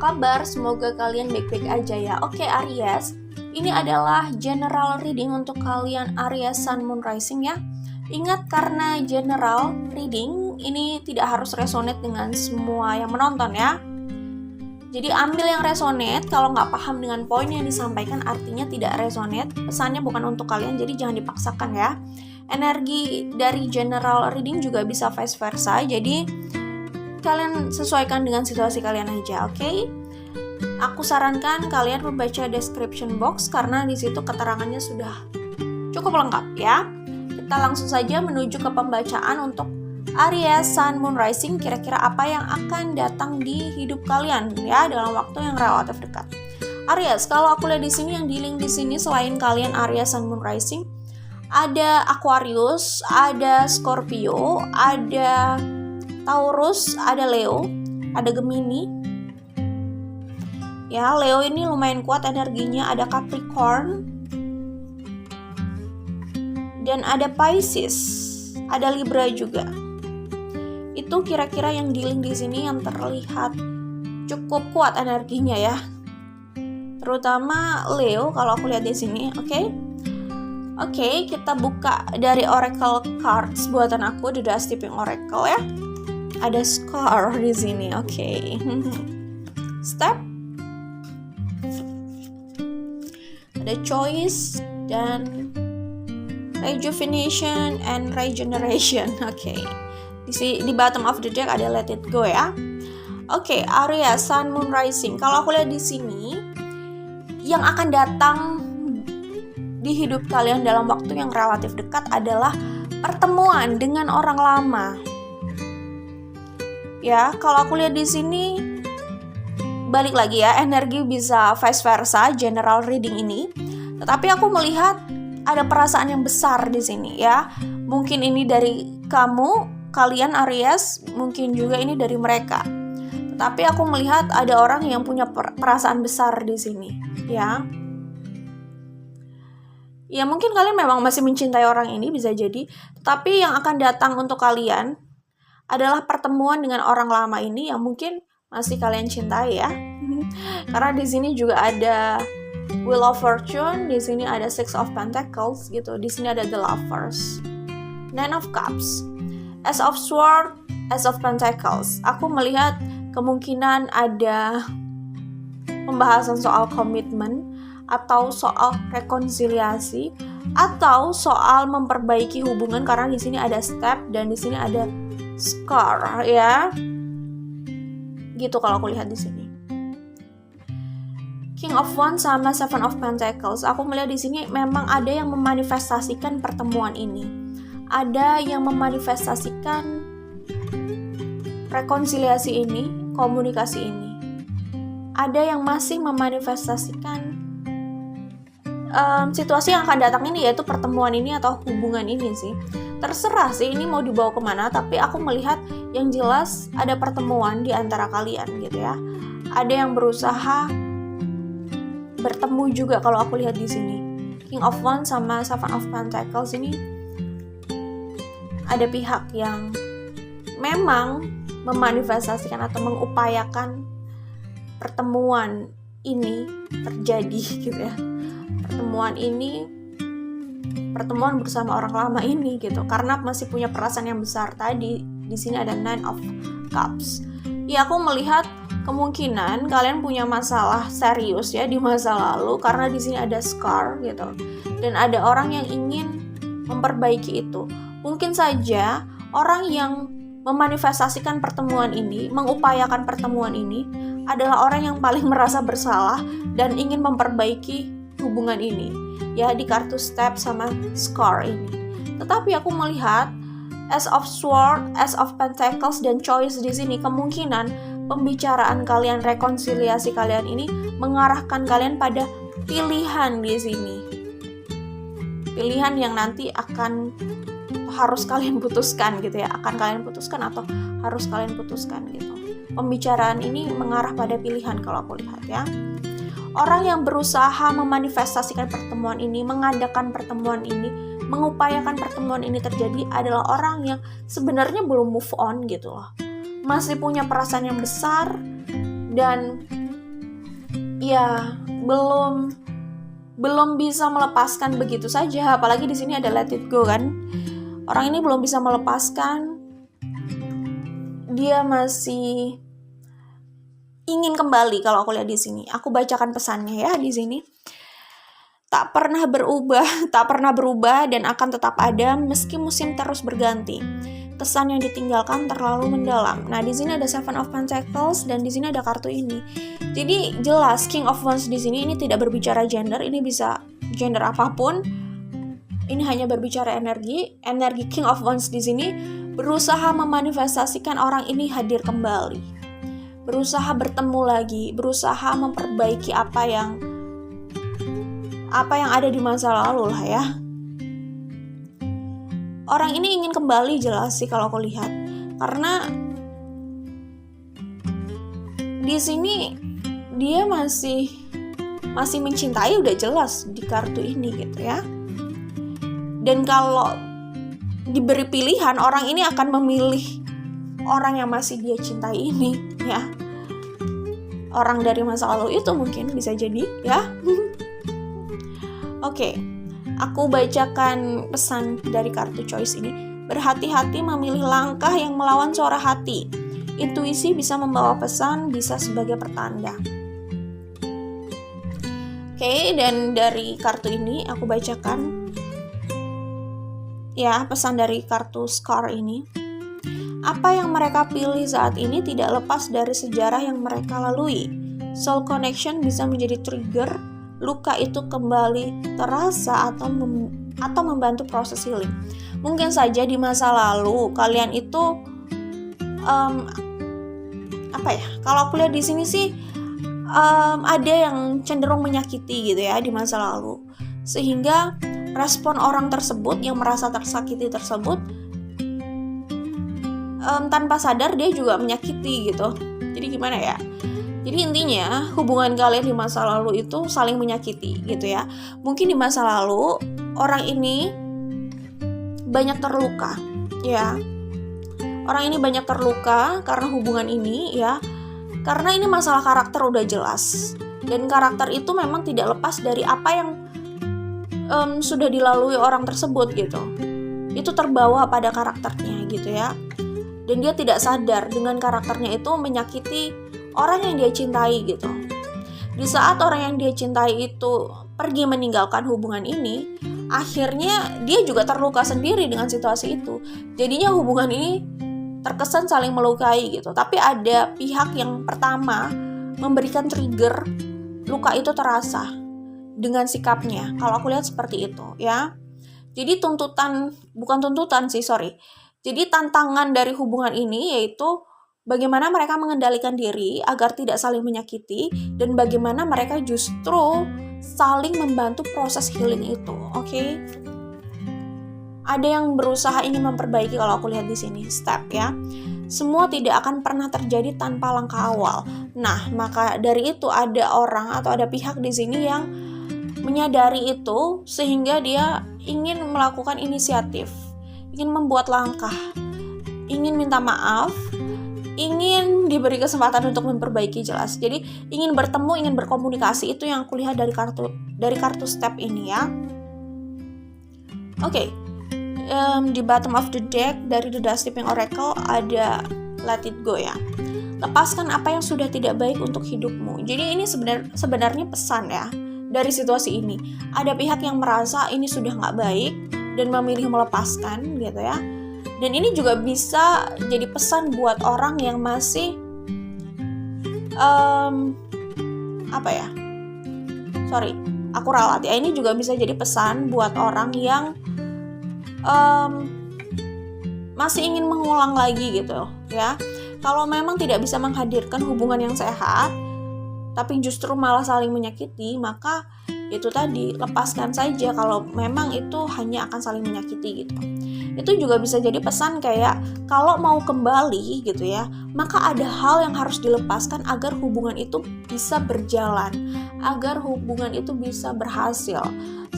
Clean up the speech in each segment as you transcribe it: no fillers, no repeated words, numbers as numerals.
kabar? Semoga kalian baik-baik aja ya. Oke Aries, ini adalah general reading untuk kalian Aries Sun Moon Rising ya. Ingat, karena general reading ini tidak harus resonate dengan semua yang menonton ya. Jadi ambil yang resonate. Kalau nggak paham dengan poin yang disampaikan artinya tidak resonate. Pesannya bukan untuk kalian, jadi jangan dipaksakan ya. Energi dari general reading juga bisa vice versa. Jadi kalian sesuaikan dengan situasi kalian aja, oke? Aku sarankan kalian membaca description box karena di situ keterangannya sudah cukup lengkap ya. Kita langsung saja menuju ke pembacaan untuk Aries Sun Moon Rising. Kira-kira apa yang akan datang di hidup kalian ya dalam waktu yang relatif dekat. Aries, kalau aku lihat di sini yang di link di sini selain kalian Aries Sun Moon Rising, ada Aquarius, ada Scorpio, ada Taurus, ada Leo, ada Gemini. Ya, Leo ini lumayan kuat energinya, ada Capricorn. Dan ada Pisces, ada Libra juga. Itu kira-kira yang di link di sini yang terlihat cukup kuat energinya ya. Terutama Leo kalau aku lihat di sini, oke? Oke, kita buka dari Oracle Cards buatan aku, The Dust Tipping Oracle ya. Ada scar di sini, oke. Step, ada choice dan rejuvenation and regeneration, oke. Di bottom of the deck ada let it go ya. Oke, Aries Sun Moon Rising. Kalau aku lihat di sini, yang akan datang di hidup kalian dalam waktu yang relatif dekat adalah pertemuan dengan orang lama. Ya, kalau aku lihat di sini balik lagi ya, energi bisa vice versa general reading ini. Tetapi aku melihat ada perasaan yang besar di sini ya. Mungkin ini dari kalian Aries, mungkin juga ini dari mereka. Tetapi aku melihat ada orang yang punya perasaan besar di sini, ya. Ya, mungkin kalian memang masih mencintai orang ini, bisa jadi. Tetapi yang akan datang untuk kalian adalah pertemuan dengan orang lama ini yang mungkin masih kalian cintai ya. Karena di sini juga ada Wheel of Fortune, di sini ada Six of Pentacles gitu. Di sini ada The Lovers, Nine of Cups, Ace of Swords, Ace of Pentacles. Aku melihat kemungkinan ada pembahasan soal komitmen atau soal rekonsiliasi atau soal memperbaiki hubungan, karena di sini ada step dan di sini ada scar ya. Gitu kalau aku lihat di sini. King of Wands sama Seven of Pentacles. Aku melihat di sini memang ada yang memanifestasikan pertemuan ini. Ada yang memanifestasikan rekonsiliasi ini, komunikasi ini. Ada yang masih memanifestasikan situasi yang akan datang ini, yaitu pertemuan ini atau hubungan ini sih. Terserah sih ini mau dibawa kemana, tapi aku melihat yang jelas ada pertemuan di antara kalian gitu ya. Ada yang berusaha bertemu juga kalau aku lihat di sini. King of Wands sama Seven of Pentacles ini ada pihak yang memang memanifestasikan atau mengupayakan pertemuan ini terjadi gitu ya. Pertemuan bersama orang lama ini gitu, karena masih punya perasaan yang besar. Tadi di sini ada Nine of Cups. Ya, aku melihat kemungkinan kalian punya masalah serius ya di masa lalu, karena di sini ada scar gitu. Dan ada orang yang ingin memperbaiki itu. Mungkin saja orang yang memanifestasikan pertemuan ini, mengupayakan pertemuan ini adalah orang yang paling merasa bersalah dan ingin memperbaiki hubungan ini ya, di kartu step sama scar ini. Tetapi aku melihat Ace of Swords, Ace of Pentacles dan choice di sini, kemungkinan pembicaraan kalian, rekonsiliasi kalian ini mengarahkan kalian pada pilihan di sini. Pilihan yang nanti akan harus kalian putuskan gitu ya, akan kalian putuskan atau harus kalian putuskan gitu. Pembicaraan ini mengarah pada pilihan kalau aku lihat ya. Orang yang berusaha memanifestasikan pertemuan ini, mengadakan pertemuan ini, mengupayakan pertemuan ini terjadi adalah orang yang sebenarnya belum move on gitu loh. Masih punya perasaan yang besar dan ya belum bisa melepaskan begitu saja. Apalagi di sini ada let it go kan. Orang ini belum bisa melepaskan. Dia masih ingin kembali kalau aku lihat di sini. Aku bacakan pesannya ya di sini. Tak pernah berubah dan akan tetap ada meski musim terus berganti. Kesan yang ditinggalkan terlalu mendalam. Nah, di sini ada Seven of Pentacles dan di sini ada kartu ini. Jadi jelas King of Wands di sini ini tidak berbicara gender, ini bisa gender apapun. Ini hanya berbicara energi. Energi King of Wands di sini berusaha memanifestasikan orang ini hadir kembali. Berusaha bertemu lagi, berusaha memperbaiki apa yang ada di masa lalu lah ya. Orang ini ingin kembali jelas sih kalau aku lihat. Karena di sini dia masih mencintai, udah jelas di kartu ini gitu ya. Dan kalau diberi pilihan, orang ini akan memilih orang yang masih dia cintai ini ya. Orang dari masa lalu itu mungkin bisa jadi ya. Oke, aku bacakan pesan dari kartu choice ini. Berhati-hati memilih langkah yang melawan suara hati. Intuisi bisa membawa pesan, bisa sebagai pertanda. Oke, dan dari kartu ini aku bacakan ya pesan dari kartu Scar ini. Apa yang mereka pilih saat ini tidak lepas dari sejarah yang mereka lalui. Soul connection bisa menjadi trigger. Luka itu kembali terasa atau membantu proses healing. Mungkin saja di masa lalu kalian itu kalau aku lihat di sini sih ada yang cenderung menyakiti gitu ya di masa lalu, sehingga respon orang tersebut yang merasa tersakiti tersebut tanpa sadar dia juga menyakiti gitu. Jadi gimana ya? Jadi intinya hubungan kalian di masa lalu itu saling menyakiti gitu ya. Mungkin di masa lalu orang ini banyak terluka ya. Orang ini banyak terluka karena hubungan ini ya. Karena ini masalah karakter udah jelas. Dan karakter itu memang tidak lepas dari apa yang sudah dilalui orang tersebut gitu. Itu terbawa pada karakternya gitu ya. Dan dia tidak sadar dengan karakternya itu menyakiti orang yang dia cintai gitu. Di saat orang yang dia cintai itu pergi meninggalkan hubungan ini, akhirnya dia juga terluka sendiri dengan situasi itu. Jadinya hubungan ini terkesan saling melukai gitu. Tapi ada pihak yang pertama memberikan trigger, luka itu terasa dengan sikapnya. Kalau aku lihat seperti itu ya. Jadi Jadi tantangan dari hubungan ini yaitu bagaimana mereka mengendalikan diri agar tidak saling menyakiti dan bagaimana mereka justru saling membantu proses healing itu. Oke? Ada yang berusaha ingin memperbaiki kalau aku lihat di sini step ya. Semua tidak akan pernah terjadi tanpa langkah awal. Nah, maka dari itu ada orang atau ada pihak di sini yang menyadari itu sehingga dia ingin melakukan inisiatif, ingin membuat langkah, ingin minta maaf, ingin diberi kesempatan untuk memperbaiki jelas. Jadi ingin bertemu, ingin berkomunikasi, itu yang aku lihat dari kartu step ini ya. Oke. Di bottom of the deck dari The Dust Tipping Oracle ada let it go ya. Lepaskan apa yang sudah tidak baik untuk hidupmu. Jadi ini sebenarnya pesan ya dari situasi ini. Ada pihak yang merasa ini sudah nggak baik dan memilih melepaskan gitu ya. Dan ini juga bisa jadi pesan buat orang yang masih aku ralat ya. Ini juga bisa jadi pesan buat orang yang masih ingin mengulang lagi gitu ya. Kalau memang tidak bisa menghadirkan hubungan yang sehat, tapi justru malah saling menyakiti, maka itu tadi, lepaskan saja kalau memang itu hanya akan saling menyakiti gitu. Itu juga bisa jadi pesan kayak kalau mau kembali gitu ya, maka ada hal yang harus dilepaskan agar hubungan itu bisa berjalan, agar hubungan itu bisa berhasil.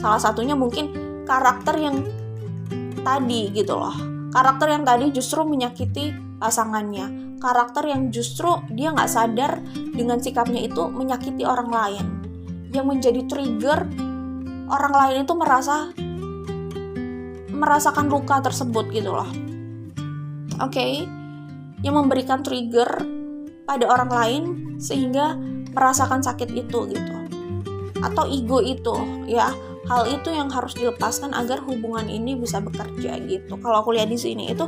Salah satunya mungkin karakter yang tadi gitu loh. Karakter yang tadi justru menyakiti pasangannya. karakter yang justru dia nggak sadar dengan sikapnya itu menyakiti orang lain, yang menjadi trigger orang lain itu merasakan luka tersebut gitu loh. Oke, yang memberikan trigger pada orang lain sehingga merasakan sakit itu gitu, atau ego itu ya. Hal itu yang harus dilepaskan agar hubungan ini bisa bekerja gitu. Kalau aku lihat di sini itu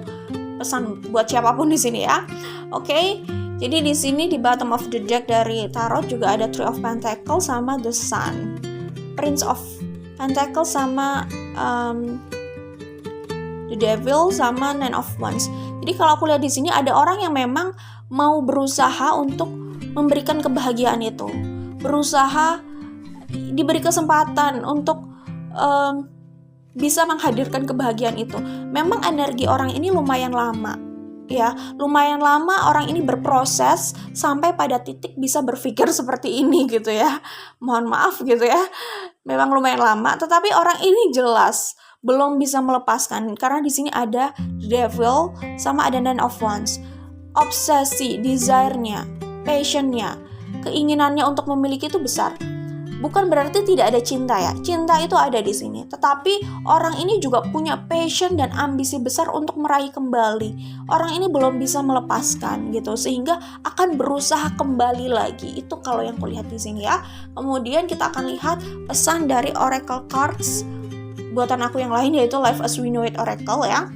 pesan buat siapapun di sini ya. Oke. Jadi di sini di bottom of the deck dari tarot juga ada Three of Pentacles sama The Sun, Prince of Pentacles sama The Devil sama Nine of Wands. Jadi kalau aku lihat di sini ada orang yang memang mau berusaha untuk memberikan kebahagiaan itu, berusaha diberi kesempatan untuk bisa menghadirkan kebahagiaan itu. Memang energi orang ini lumayan lama ya, lumayan lama orang ini berproses sampai pada titik bisa berpikir seperti ini gitu ya. Mohon maaf gitu ya, memang lumayan lama, tetapi orang ini jelas belum bisa melepaskan karena di sini ada Devil sama ada Nine of Wands. Obsesi, desire-nya, passion-nya, keinginannya untuk memiliki itu besar. Bukan berarti tidak ada cinta ya, cinta itu ada di sini. Tetapi orang ini juga punya passion dan ambisi besar untuk meraih kembali. Orang ini belum bisa melepaskan gitu, sehingga akan berusaha kembali lagi. Itu kalau yang kulihat di sini ya. Kemudian kita akan lihat pesan dari Oracle Cards buatan aku yang lain, yaitu Life as We Know It Oracle ya.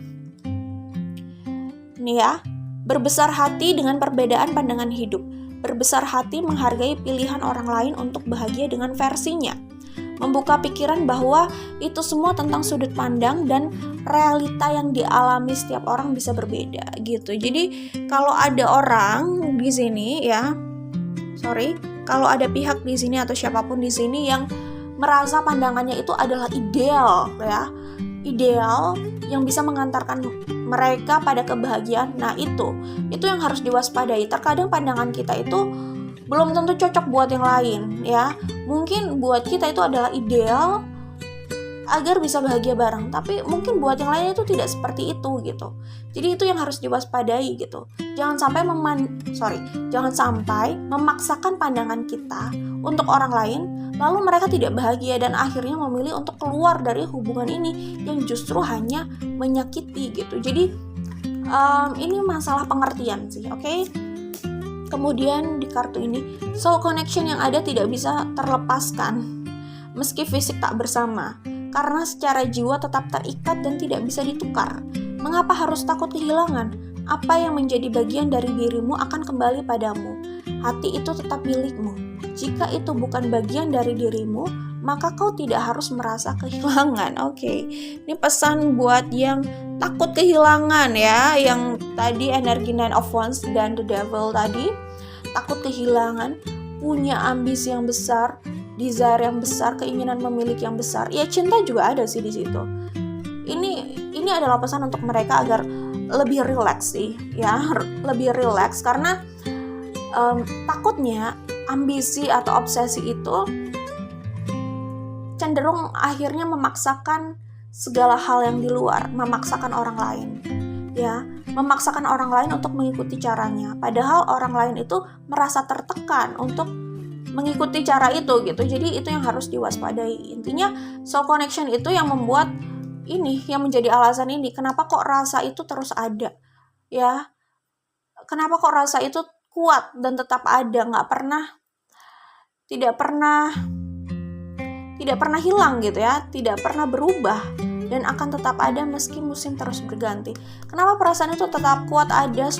Ini ya, berbesar hati dengan perbedaan pandangan hidup. Berbesar hati menghargai pilihan orang lain untuk bahagia dengan versinya. Membuka pikiran bahwa itu semua tentang sudut pandang dan realita yang dialami setiap orang bisa berbeda gitu. Jadi kalau ada orang di sini ya, kalau ada pihak di sini atau siapapun di sini yang merasa pandangannya itu adalah ideal ya, ideal yang bisa mengantarkan mereka pada kebahagiaan. Nah itu yang harus diwaspadai. Terkadang pandangan kita itu belum tentu cocok buat yang lain ya. Mungkin buat kita itu adalah ideal agar bisa bahagia bareng, tapi mungkin buat yang lain itu tidak seperti itu gitu. Jadi itu yang harus diwaspadai gitu. Jangan sampai memaksakan pandangan kita untuk orang lain, lalu mereka tidak bahagia dan akhirnya memilih untuk keluar dari hubungan ini yang justru hanya menyakiti gitu. Jadi ini masalah pengertian sih, oke? Kemudian di kartu ini, soul connection yang ada tidak bisa terlepaskan meski fisik tak bersama, karena secara jiwa tetap terikat dan tidak bisa ditukar. Mengapa harus takut kehilangan? Apa yang menjadi bagian dari dirimu akan kembali padamu. Hati itu tetap milikmu. Jika itu bukan bagian dari dirimu, maka kau tidak harus merasa kehilangan. Oke. Ini pesan buat yang takut kehilangan ya, yang tadi energi Nine of Wands dan The Devil tadi. Takut kehilangan, punya ambisi yang besar, desire yang besar, keinginan memiliki yang besar. Ya cinta juga ada sih di situ. Ini adalah pesan untuk mereka agar lebih rileks sih ya, lebih rileks karena takutnya ambisi atau obsesi itu cenderung akhirnya memaksakan segala hal yang di luar, memaksakan orang lain ya, memaksakan orang lain untuk mengikuti caranya, padahal orang lain itu merasa tertekan untuk mengikuti cara itu gitu. Jadi itu yang harus diwaspadai. Intinya soul connection itu yang membuat ini, yang menjadi alasan ini kenapa kok rasa itu terus ada ya, kenapa kok rasa itu kuat dan tetap ada, tidak pernah hilang gitu ya, tidak pernah berubah dan akan tetap ada meski musim terus berganti. Kenapa perasaan itu tetap kuat ada,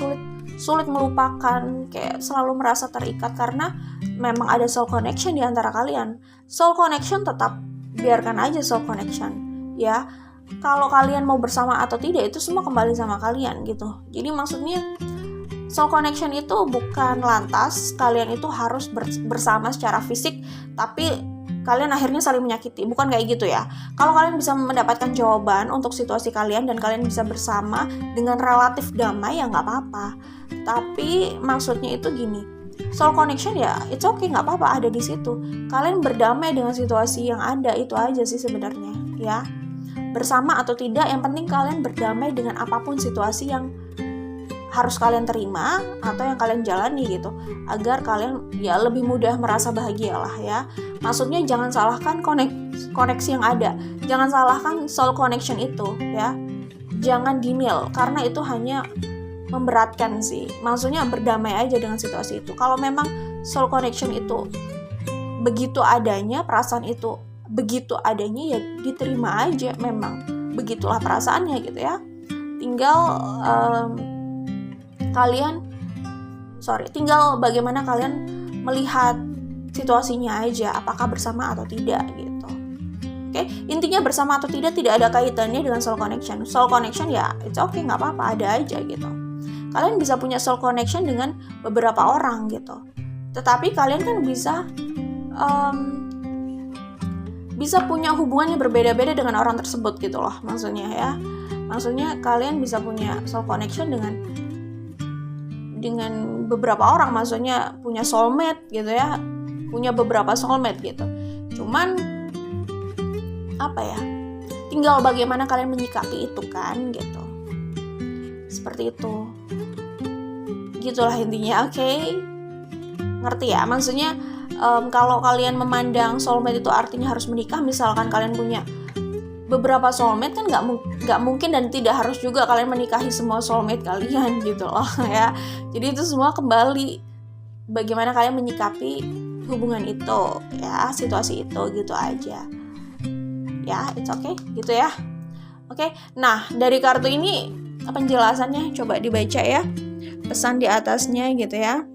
sulit melupakan, kayak selalu merasa terikat? Karena memang ada soul connection di antara kalian. Soul connection tetap biarkan aja soul connection ya. Kalau kalian mau bersama atau tidak itu semua kembali sama kalian gitu. Jadi maksudnya soul connection itu bukan lantas kalian itu harus bersama secara fisik tapi kalian akhirnya saling menyakiti, bukan kayak gitu ya. Kalau kalian bisa mendapatkan jawaban untuk situasi kalian dan kalian bisa bersama dengan relatif damai ya nggak apa-apa. Tapi maksudnya itu gini, soul connection ya it's okay, nggak apa-apa ada di situ. Kalian berdamai dengan situasi yang ada, itu aja sih sebenarnya ya. Bersama atau tidak, yang penting kalian berdamai dengan apapun situasi yang harus kalian terima atau yang kalian jalani gitu, agar kalian ya lebih mudah merasa bahagia lah ya. Maksudnya jangan salahkan koneksi yang ada, jangan salahkan soul connection itu ya, jangan denial karena itu hanya memberatkan sih. Maksudnya berdamai aja dengan situasi itu. Kalau memang soul connection itu begitu adanya, perasaan itu begitu adanya, ya diterima aja, memang begitulah perasaannya gitu ya. Tinggal tinggal bagaimana kalian melihat situasinya aja, apakah bersama atau tidak gitu. Oke, intinya bersama atau tidak ada kaitannya dengan soul connection. Soul connection ya it's okay, nggak apa-apa, ada aja gitu. Kalian bisa punya soul connection dengan beberapa orang gitu, tetapi kalian kan bisa punya hubungan yang berbeda-beda dengan orang tersebut gitu loh, maksudnya ya. Maksudnya kalian bisa punya soul connection dengan beberapa orang, maksudnya punya soulmate gitu ya, punya beberapa soulmate gitu. Cuman apa ya, tinggal bagaimana kalian menyikapi itu kan gitu, seperti itu gitulah intinya. Oke, ngerti ya maksudnya. Kalau kalian memandang soulmate itu artinya harus menikah, misalkan kalian punya beberapa soulmate, kan nggak mungkin dan tidak harus juga kalian menikahi semua soulmate kalian gitu loh ya. Jadi itu semua kembali bagaimana kalian menyikapi hubungan itu ya, situasi itu gitu aja ya. It's okay gitu ya. Oke, nah dari kartu ini penjelasannya coba dibaca ya, pesan di atasnya gitu ya.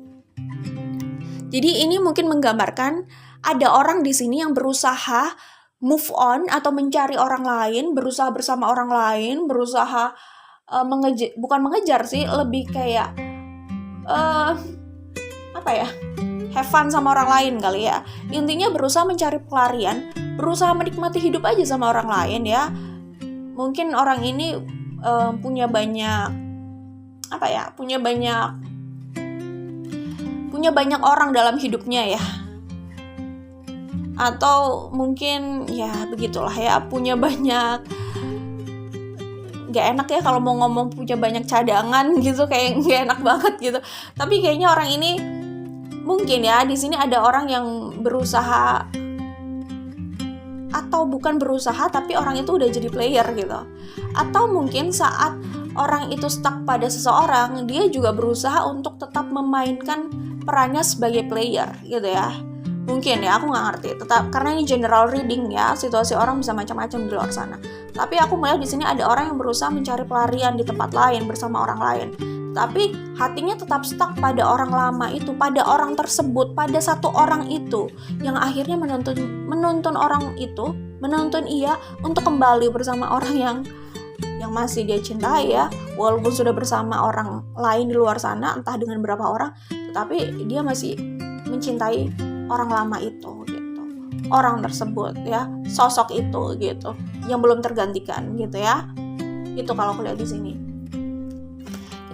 Jadi ini mungkin menggambarkan ada orang di sini yang berusaha move on atau mencari orang lain, berusaha bersama orang lain, berusaha bukan mengejar sih, lebih kayak have fun sama orang lain kali ya. Intinya berusaha mencari pelarian, berusaha menikmati hidup aja sama orang lain ya. Mungkin orang ini punya banyak orang dalam hidupnya ya, atau mungkin ya begitulah ya, punya banyak, gak enak ya kalau mau ngomong punya banyak cadangan gitu, kayak gak enak banget gitu. Tapi kayaknya orang ini mungkin ya, di sini ada orang yang berusaha, atau bukan berusaha tapi orang itu udah jadi player gitu. Atau mungkin saat orang itu stuck pada seseorang, dia juga berusaha untuk tetap memainkan perannya sebagai player gitu ya. Mungkin ya, aku nggak ngerti. Tetap karena ini general reading ya, situasi orang bisa macam-macam di luar sana. Tapi aku melihat di sini ada orang yang berusaha mencari pelarian di tempat lain bersama orang lain. Tapi hatinya tetap stuck pada orang lama itu, pada orang tersebut, pada satu orang itu yang akhirnya menuntun ia untuk kembali bersama orang yang masih dia cintai ya, walaupun sudah bersama orang lain di luar sana, entah dengan berapa orang, tetapi dia masih mencintai orang lama itu gitu, orang tersebut ya, sosok itu gitu, yang belum tergantikan gitu ya. Itu kalau aku lihat di sini.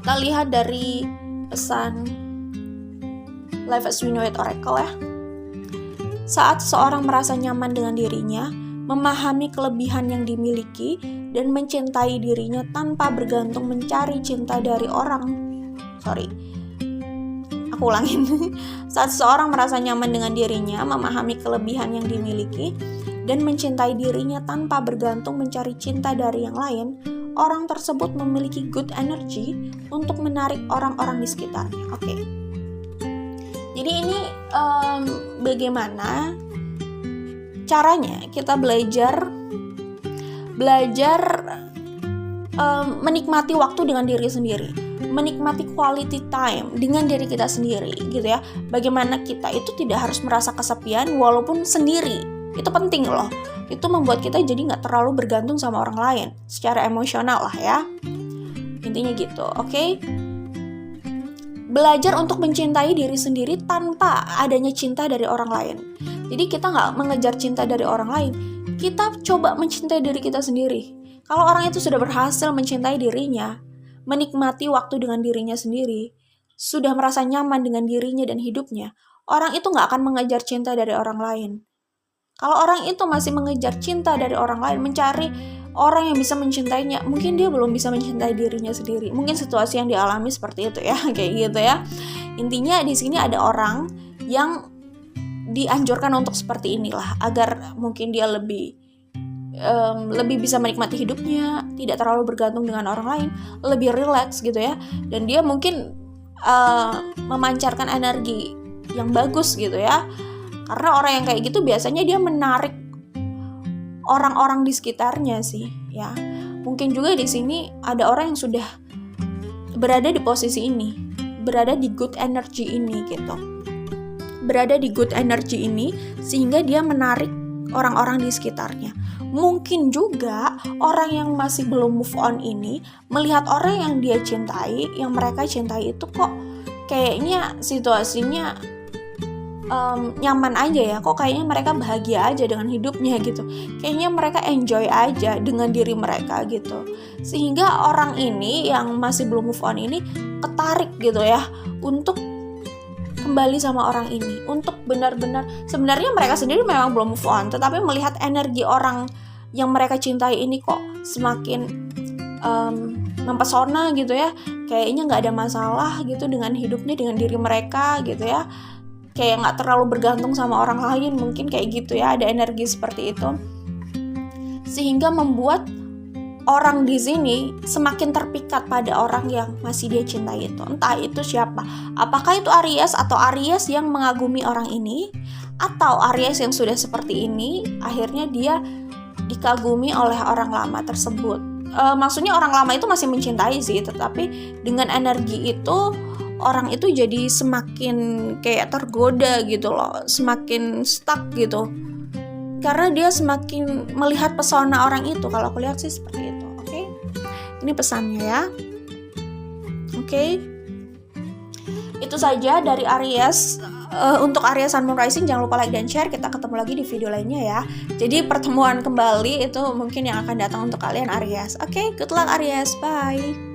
Kita lihat dari pesan Life as We Know It Oracle ya. Saat seseorang merasa nyaman dengan dirinya, memahami kelebihan yang dimiliki, dan mencintai dirinya tanpa bergantung mencari cinta dari orang. Aku ulangin. Saat seseorang merasa nyaman dengan dirinya, memahami kelebihan yang dimiliki, dan mencintai dirinya tanpa bergantung mencari cinta dari yang lain, orang tersebut memiliki good energy untuk menarik orang-orang di sekitarnya. Oke. Jadi ini bagaimana caranya kita belajar menikmati waktu dengan diri sendiri, menikmati quality time dengan diri kita sendiri gitu ya. Bagaimana kita itu tidak harus merasa kesepian walaupun sendiri, itu penting loh. Itu membuat kita jadi gak terlalu bergantung sama orang lain secara emosional lah ya, intinya gitu. Oke? Belajar untuk mencintai diri sendiri tanpa adanya cinta dari orang lain. Jadi kita gak mengejar cinta dari orang lain, kita coba mencintai diri kita sendiri. Kalau orang itu sudah berhasil mencintai dirinya, menikmati waktu dengan dirinya sendiri, sudah merasa nyaman dengan dirinya dan hidupnya, orang itu gak akan mengejar cinta dari orang lain. Kalau orang itu masih mengejar cinta dari orang lain, mencari orang yang bisa mencintainya, mungkin dia belum bisa mencintai dirinya sendiri. Mungkin situasi yang dialami seperti itu ya, kayak gitu ya. Intinya di sini ada orang yang dianjurkan untuk seperti inilah, agar mungkin dia lebih bisa menikmati hidupnya, tidak terlalu bergantung dengan orang lain, lebih rileks gitu ya. Dan dia mungkin memancarkan energi yang bagus gitu ya. Karena orang yang kayak gitu biasanya dia menarik orang-orang di sekitarnya sih ya. Mungkin juga di sini ada orang yang sudah berada di posisi ini, berada di good energy ini gitu. Berada di good energy ini sehingga dia menarik orang-orang di sekitarnya. Mungkin juga orang yang masih belum move on ini melihat orang yang dia cintai, yang mereka cintai itu kok kayaknya situasinya nyaman aja ya, kok kayaknya mereka bahagia aja dengan hidupnya gitu, kayaknya mereka enjoy aja dengan diri mereka gitu, sehingga orang ini yang masih belum move on ini ketarik gitu ya untuk kembali sama orang ini, untuk benar-benar, sebenarnya mereka sendiri memang belum move on, tetapi melihat energi orang yang mereka cintai ini kok semakin mempesona gitu ya, kayaknya nggak ada masalah gitu dengan hidupnya, dengan diri mereka gitu ya, kayak nggak terlalu bergantung sama orang lain, mungkin kayak gitu ya, ada energi seperti itu, sehingga membuat orang di sini semakin terpikat pada orang yang masih dia cintai itu. Entah itu siapa, apakah itu Aries atau Aries yang mengagumi orang ini, atau Aries yang sudah seperti ini akhirnya dia dikagumi oleh orang lama tersebut. Maksudnya orang lama itu masih mencintai sih, tetapi dengan energi itu orang itu jadi semakin kayak tergoda gitu loh, semakin stuck gitu, karena dia semakin melihat pesona orang itu. Kalau aku lihat sih seperti itu. Oke, ini pesannya ya. Oke, itu saja dari Aries. Untuk Aries Sun Moon Rising, jangan lupa like dan share. Kita ketemu lagi di video lainnya ya. Jadi pertemuan kembali itu mungkin yang akan datang untuk kalian Aries. Oke, good luck Aries, bye.